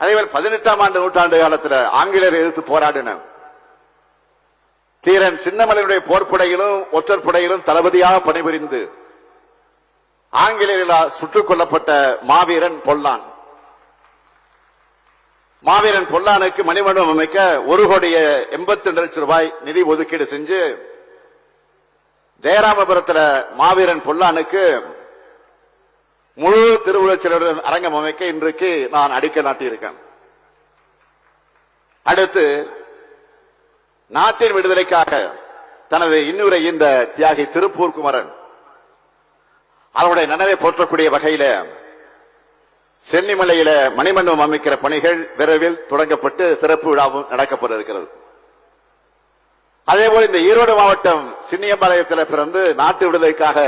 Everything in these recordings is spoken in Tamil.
அதேபோல் 18ஆம் நூற்றாண்டு காலத்தில் ஆங்கிலேயர் எதிர்த்து போராடின தீரன் சின்னமலையுடைய போர்ப்படையிலும் ஒற்றற்படையிலும் தளபதியாக பணிபுரிந்து ஆங்கிலேயர்களால் சுட்டுக் கொல்லப்பட்ட மாவீரன் பொல்லான். மாவீரன் பொல்லானுக்கு மணிமண்டபம் அமைக்க 1,82,00,000 நிதி ஒதுக்கீடு செஞ்சு ஜெயராமபுரத்தில் மாவீரன் பொல்லானுக்கு முழு திருவுருவச் சிலையுடன் அரங்கம் அமைக்க இன்றைக்கு நான் அடிக்கல் நாட்டியிருக்கேன். அடுத்து நாட்டின் விடுதலைக்காக தனது இன்னுரை இந்த தியாகி திருப்பூர் குமரன் அவருடைய நினைவை போற்றக்கூடிய வகையில சென்னிமலையில மணிமண்டபம் அமைக்கிற பணிகள் விரைவில் தொடங்கப்பட்டு திறப்பு விழாவும் நடக்கப்பட இருக்கிறது. அதேபோல் இந்த ஈரோடு மாவட்டம் சின்னியம்பாளையத்தில் பிறந்து நாட்டு விடுதலைக்காக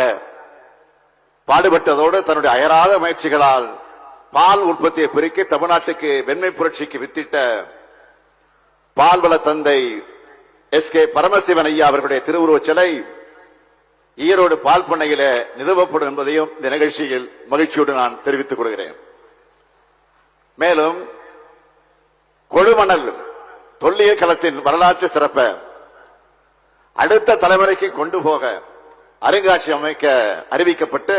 பாடுபட்டதோடு தன்னுடைய அயராத முயற்சிகளால் பால் உற்பத்தியை பெருக்கி தமிழ்நாட்டுக்கு வெண்மை புரட்சிக்கு வித்திட்ட பால்வள தந்தை எஸ்.கே. பரமசிவன் ஐயா அவர்களுடைய திருவுருவச் சிலை ஈரோடு பால் பண்ணையில நிறுவப்படும் என்பதையும் இந்த நிகழ்ச்சியில் மகிழ்ச்சியோடு நான் தெரிவித்துக் கொள்கிறேன். மேலும் கொழுமணல் தொல்லியல் களத்தின் வரலாற்று சிறப்பை அடுத்த தலைமுறைக்கு கொண்டு போக அருங்காட்சியகம் அமைக்க அறிவிக்கப்பட்டு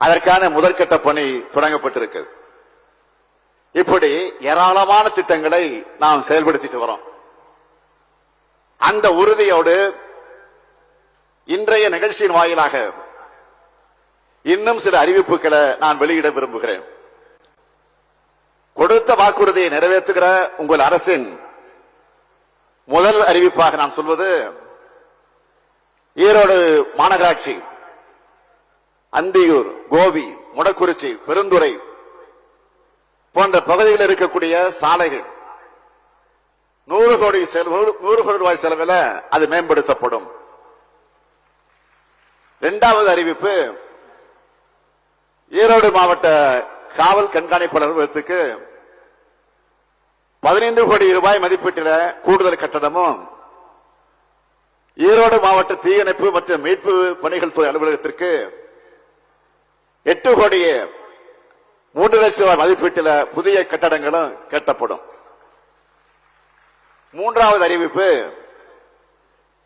அதற்கான முதற்கட்ட பணி தொடங்கப்பட்டிருக்கு. இப்படி ஏராளமான திட்டங்களை நாம் செயல்படுத்திட்டு வரோம். அந்த உறுதியோடு இன்றைய நிகழ்ச்சியின் வாயிலாக இன்னும் சில அறிவிப்புகளை நான் வெளியிட விரும்புகிறேன். கொடுத்த வாக்குறுதியை நிறைவேற்றுகிற உங்கள் அரசின் முதல் அறிவிப்பாக நான் சொல்வது ஈரோடு மாநகராட்சி அந்தியூர், கோபி, முடக்குறிச்சி, பெருந்துறை போன்ற பகுதிகளில் இருக்கக்கூடிய சாலைகள் 100 கோடி ரூபாய் செலவில் அது மேம்படுத்தப்படும். இரண்டாவது அறிவிப்பு, ஈரோடு மாவட்ட காவல் கண்காணிப்பாளர் அலுவலகத்துக்கு 15 கோடி ரூபாய் மதிப்பீட்டில் கூடுதல் கட்டணமும், ஈரோடு மாவட்ட தீயணைப்பு மற்றும் மீட்பு பணிகள் துறை அலுவலகத்திற்கு 8 கோடி 3 லட்சம் ரூபாய் மதிப்பீட்டில் புதிய கட்டடங்களும் கட்டப்படும். மூன்றாவது அறிவிப்பு,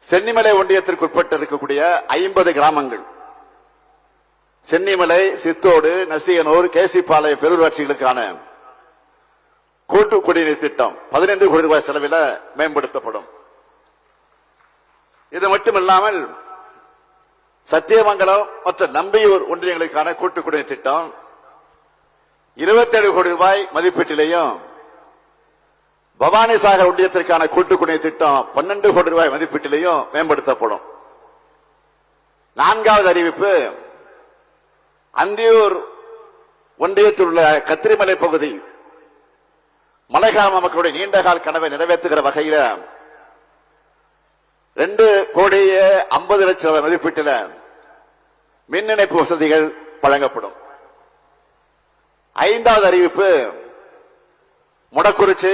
சென்னிமலை ஒன்றியத்திற்கு உட்பட்டு இருக்கக்கூடிய 50 கிராமங்கள் சென்னிமலை, சித்தோடு, நசியனூர், கேசிப்பாளையம் பேரூராட்சிகளுக்கான கூட்டு குடிநீர் திட்டம் 15 கோடி ரூபாய் செலவில் மேம்படுத்தப்படும். இது மட்டுமில்லாமல் சத்தியமங்கலம் மற்றும் நம்பியூர் ஒன்றியங்களுக்கான கூட்டு குடிநீர் திட்டம் 27 கோடி ரூபாய் மதிப்பீட்டிலேயும், பவானிசாகர் ஒன்றியத்திற்கான கூட்டு குடிநீர் திட்டம் 12 கோடி ரூபாய் மதிப்பீட்டிலேயும் மேம்படுத்தப்படும். நான்காவது அறிவிப்பு, அந்தியூர் ஒன்றியத்தில் உள்ள கத்திரிமலை பகுதி மலைக்கால மக்களுடைய நீண்டகால கனவை நிறைவேற்றுகிற வகையில் 2 கோடி 50 லட்சம் ரூபாய் மதிப்பீட்டில் மின் இணைப்பு வசதிகள் வழங்கப்படும். ஐந்தாவது அறிவிப்பு, முடக்குறிச்சி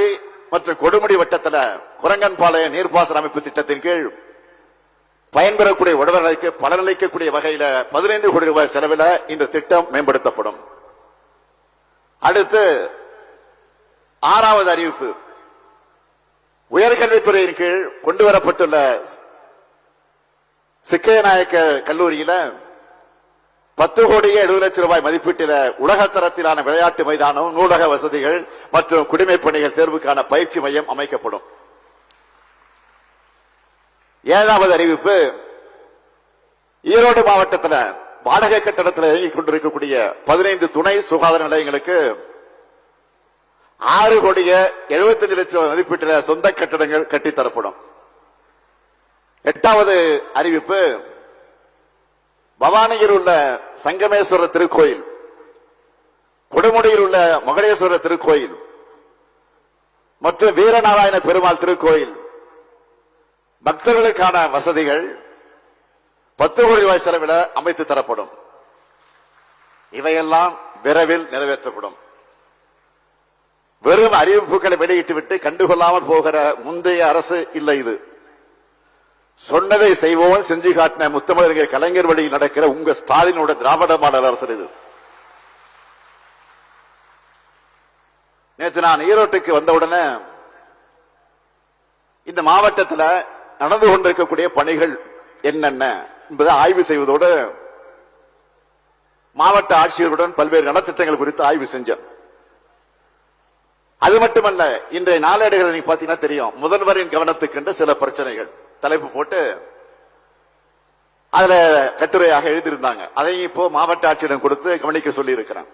மற்றும் கொடுமுடி வட்டத்தில் குரங்கன்பாளையம் நீர்ப்பாசன அமைப்பு திட்டத்தின் கீழ் பயன்பெறக்கூடிய உழவர்களுக்கு பலனளிக்கக்கூடிய வகையில் 15 கோடி ரூபாய் செலவில் இந்த திட்டம் மேம்படுத்தப்படும். அடுத்து ஆறாவது அறிவிப்பு, உயர்கல்வித்துறையின் கீழ் கொண்டுவரப்பட்டுள்ள சிக்கையநாயக்க கல்லூரியில் 10 கோடி 70 லட்சம் ரூபாய் மதிப்பீட்டில் உலகத்தரத்திலான விளையாட்டு மைதானம், நூலக வசதிகள் மற்றும் குடிமைப் பணிகள் தேர்வுக்கான பயிற்சி மையம் அமைக்கப்படும். ஏழாவது அறிவிப்பு, ஈரோடு மாவட்டத்தில் வாடகை கட்டடத்தில் இயங்கிக் கொண்டிருக்கக்கூடிய 15 துணை சுகாதார நிலையங்களுக்கு 6 கோடி 75 லட்சம் ரூபாய் மதிப்பீட்டில் சொந்த கட்டடங்கள் கட்டித்தரப்படும். எட்டாவது அறிவிப்பு, பவானியில் உள்ள சங்கமேஸ்வரர் திருக்கோயில், கொடுமுடியில் உள்ள மகடேஸ்வரர் திருக்கோயில் மற்றும் வீரநாராயண பெருமாள் திருக்கோயில் பக்தர்களுக்கான வசதிகள் 10 கோடி ரூபாய் செலவில் அமைத்து தரப்படும். இவையெல்லாம் விரைவில் நிறைவேற்றப்படும். வெறும் அறிவிப்புகளை வெளியிட்டுவிட்டு கண்டுகொள்ளாமல் போகிற முந்தைய அரசு இல்லை இது. சொன்னதை செய்வோம் செஞ்சு காட்டின முத்தமிழர் கலைஞர் வழியில் நடக்கிற உங்க ஸ்டாலினோட திராவிட மாடல் அரசு இது. நேற்று நான் ஈரோட்டுக்கு வந்தவுடனே இந்த மாவட்டத்தில் நடந்து கொண்டிருக்கக்கூடிய பணிகள் என்னென்ன என்பதை ஆய்வு செய்வதோடு மாவட்ட ஆட்சியருடன் பல்வேறு நலத்திட்டங்கள் குறித்து ஆய்வு செஞ்சோம். அது மட்டுமல்ல, இன்றைய நாளேடுகள் நீங்க பாத்தீங்கன்னா தெரியும், முதல்வரின் கவனத்துக்கு என்று சில பிரச்சனைகள் தலைப்பு போட்டு அதுல கட்டுரையாக எழுதியிருந்தாங்க. அதை இப்போ மாவட்ட ஆட்சியிடம் கொடுத்து கவனிக்க சொல்லி இருக்கிறேன்.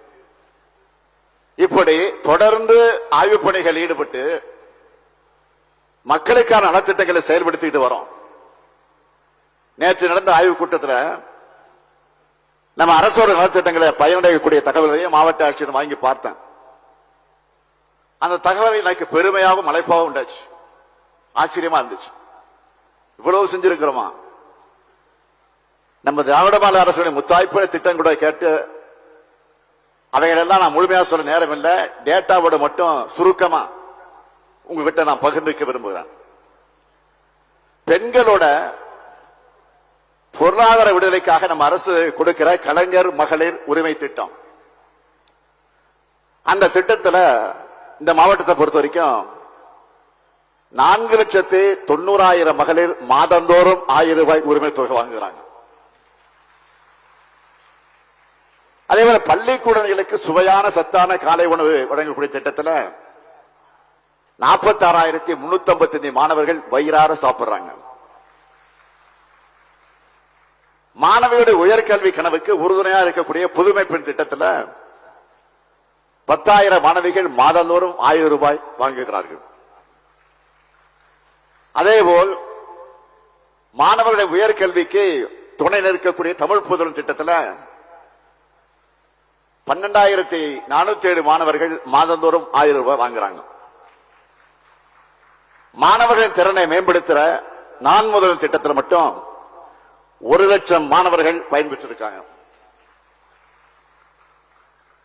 இப்படி தொடர்ந்து ஆய்வுப் பணிகள் ஈடுபட்டு மக்களுக்கான நலத்திட்டங்களை செயல்படுத்திட்டு வரோம். நேற்று நடந்த ஆய்வுக் கூட்டத்தில் நம்ம அரசோட நலத்திட்டங்களை பயனடையக்கூடிய தகவல்களையும் மாவட்ட ஆட்சியிடம் வாங்கி பார்த்தேன். அந்த தகவல் எனக்கு பெருமையாகவும் மலைப்பாகவும் உண்டாச்சு, ஆச்சரியமா இருந்துச்சு. இவ்வளவு செஞ்சிருக்கிறோமா? நம்ம திராவிட மாநில அரசுடைய முத்தாய்ப்பு திட்டம் கூட கேட்டு அவைகளெல்லாம் நான் முழுமையா சொல்ல நேரம் இல்லை. டேட்டாவோட மட்டும் சுருக்கமா உங்ககிட்ட நான் பகிர்ந்துக்க விரும்புகிறேன். பெண்களோட பொருளாதார விடுதலைக்காக நம்ம அரசு கொடுக்கிற கலைஞர் மகளிர் உரிமை திட்டம், அந்த திட்டத்தில் இந்த மாவட்டத்தை பொறுத்த வரைக்கும் 4,90,000 மகளிர் மாதந்தோறும் 1000 ரூபாய் உரிமை தொகை வாங்குகிறாங்க. அதேபோல பள்ளிக்கூடங்களுக்கு சுவையான சத்தான காலை உணவு வழங்கக்கூடிய திட்டத்தில் 46,355 மாணவர்கள் வயிறார சாப்பிடுறாங்க. மாணவியுடைய உயர்கல்வி கனவுக்கு உறுதுணையா இருக்கக்கூடிய புதுமை பெண் திட்டத்தில் 10,000 மாணவிகள் மாதந்தோறும் 1000 ரூபாய் வாங்குகிறார்கள். அதேபோல் மாணவர்களுடைய உயர்கல்விக்கு துணை நிற்கக்கூடிய தமிழ் புதல்வன் திட்டத்தில் 12,407 மாணவர்கள் மாதந்தோறும் 1000 ரூபாய் வாங்குறாங்க. மாணவர்களின் திறனை மேம்படுத்துற நான் முதல் திட்டத்தில் மட்டும் 1,00,000 மாணவர்கள் பயன்பெற்றிருக்காங்க.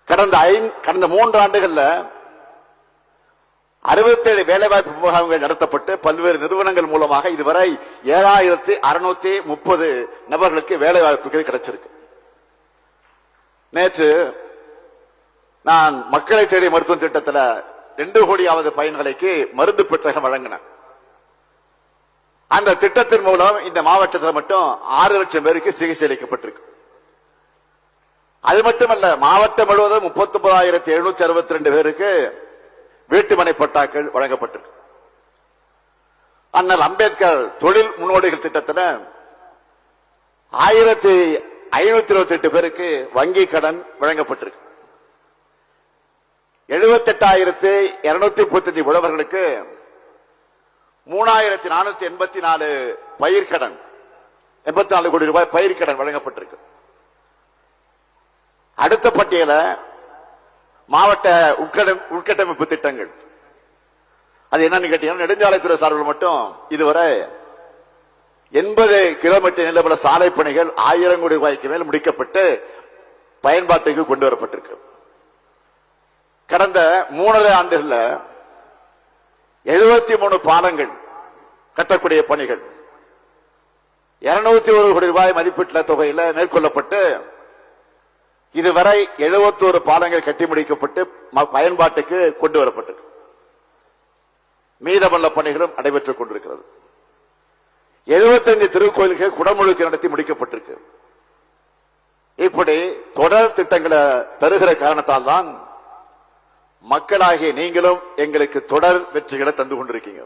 கடந்த 3 ஆண்டுகள்ல 67 வேலைவாய்ப்பு முகாம்கள் நடத்தப்பட்டு பல்வேறு நிறுவனங்கள் மூலமாக இதுவரை 7,630 நபர்களுக்கு வேலைவாய்ப்புகள் கிடைச்சிருக்கு. நேற்று நான் மக்களை தேடிய மருத்துவ திட்டத்தில் 2 கோடியாவது பயன்களுக்கு மருந்து பெட்டகம் வழங்கினேன். அந்த திட்டத்தின் மூலம் இந்த மாவட்டத்தில் மட்டும் 6 லட்சம் பேருக்கு சிகிச்சை அளிக்கப்பட்டிருக்கு. அது மட்டுமல்ல, மாவட்டம் முழுவதும் 39,762 பேருக்கு வீட்டுமனை பட்டாக்கள் வழங்கப்பட்டிருக்கு. அண்ணல் அம்பேத்கர் தொழில் முன்னோடிகள் திட்டத்தில் 1,528 பேருக்கு வங்கி கடன் வழங்கப்பட்டிருக்கு. 78,235 உழவர்களுக்கு 3,484 பயிர்க்கடன், 84 கோடி ரூபாய் பயிர்க்கடன் வழங்கப்பட்டிருக்கு. அடுத்த பட்டியல மாவட்ட உட்கட்டமைப்பு திட்டங்கள். அது என்னன்னு கேட்டீங்கன்னா, நெடுஞ்சாலைத்துறை சார்பில் மட்டும் இதுவரை 80 கிலோமீட்டர் நீளமுள்ள சாலை பணிகள் 1000 கோடி ரூபாய்க்கு மேல் முடிக்கப்பட்டு பயன்பாட்டுக்கு கொண்டு வரப்பட்டிருக்கு. கடந்த 3 ஆண்டுகள்ல 73 பாலங்கள் கட்டக்கூடிய பணிகள் 201 கோடி ரூபாய் மதிப்பீட்டுள்ள தொகையில மேற்கொள்ளப்பட்டு இதுவரை 71 பாலங்கள் கட்டி முடிக்கப்பட்டு பயன்பாட்டுக்கு கொண்டு வரப்பட்டிருக்கு. மீதமுள்ள பணிகளும் நடைபெற்றுக் கொண்டிருக்கிறது. 75 திருக்கோயில்கள் குடமுழுக்கு நடத்தி முடிக்கப்பட்டிருக்கு. இப்படி தொடர் திட்டங்களை தருகிற காரணத்தால் தான் மக்களாகிய நீங்களும் எங்களுக்கு தொடர் வெற்றிகளை தந்து கொண்டிருக்கீங்க.